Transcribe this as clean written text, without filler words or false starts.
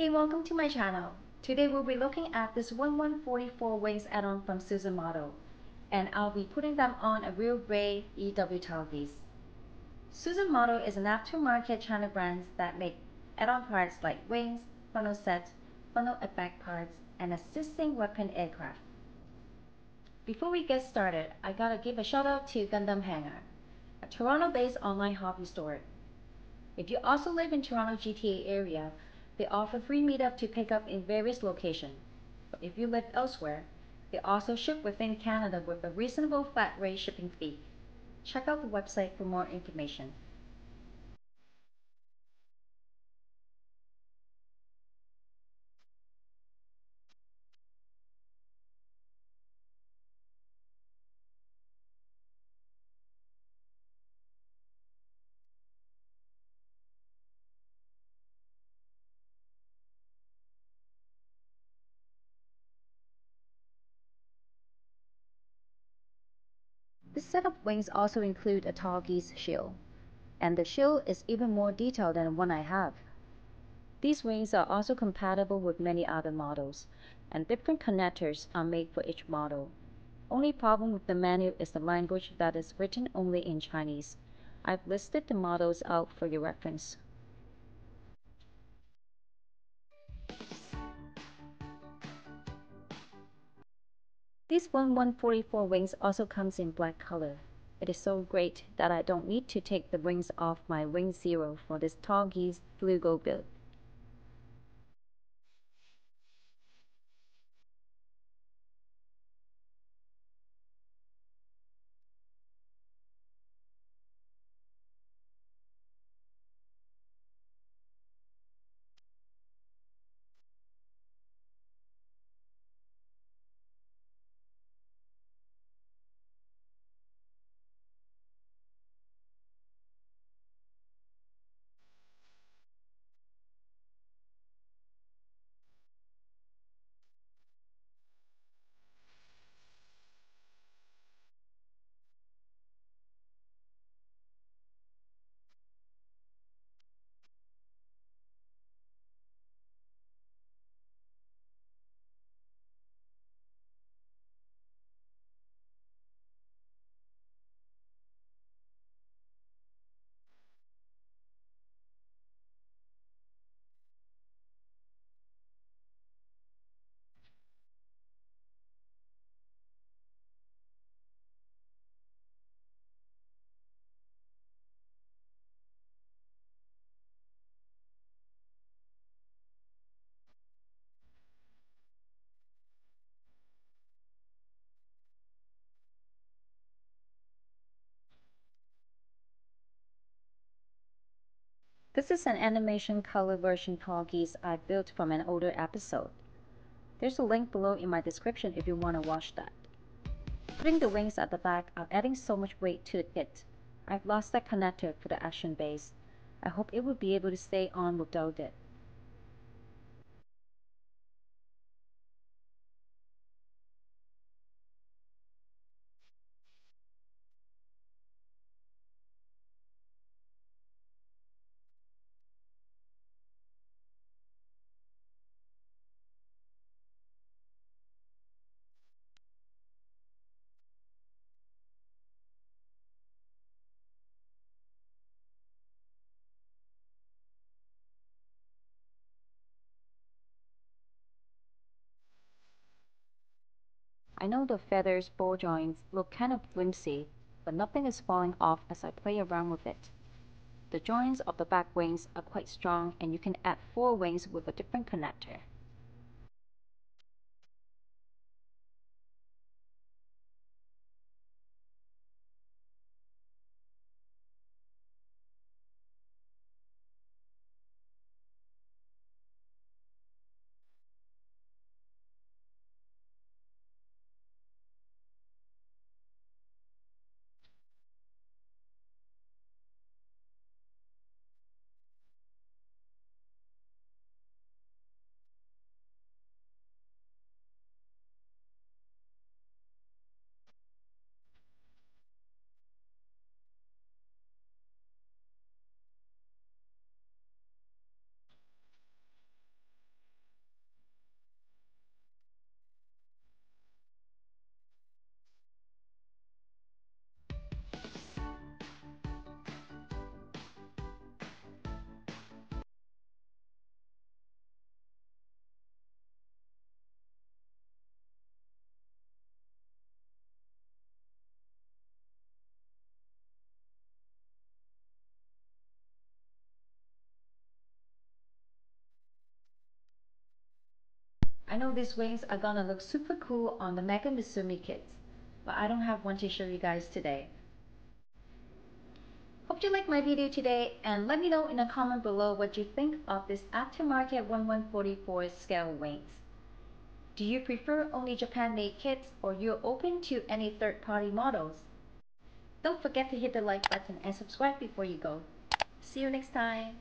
Hey, welcome to my channel. Today we'll be looking at this 1144 Wings add-on from Suzumoto, and I'll be putting them on a real gray EW Talkies. Suzumoto is an aftermarket China brand that make add-on parts like wings, funnel set, funnel effect parts, and assisting weapon aircraft. Before we get started, I gotta give a shout out to Gundam Hangar, a Toronto-based online hobby store. If you also live in Toronto GTA area, they offer free meetup to pick up in various locations. But if you live elsewhere, they also ship within Canada with a reasonable flat rate shipping fee. Check out the website for more information. This set of wings also include a Talkies shield, and the shield is even more detailed than the one I have. These wings are also compatible with many other models, and different connectors are made for each model. Only problem with the menu is the language that is written only in Chinese. I've listed the models out for your reference. This 1144 wings also comes in black color. It is so great that I don't need to take the wings off my Wing Zero for this Talkies Blue Go build. This is an animation color version Talkies I built from an older episode. There's a link below in my description if you want to watch that. Putting the wings at the back are adding so much weight to the kit. I've lost that connector for the action base. I hope it will be able to stay on without it. I know the feathers ball joints look kind of flimsy, but nothing is falling off as I play around with it. The joints of the back wings are quite strong and you can add 4 wings with a different connector. know these wings are gonna look super cool on the Mega Misumi kits, but I don't have one to show you guys today. Hope you liked my video today, and let me know in the comment below what you think of this aftermarket 1144 scale wings. Do you prefer only Japan-made kits, or you're open to any third-party models? Don't forget to hit the like button and subscribe before you go. See you next time!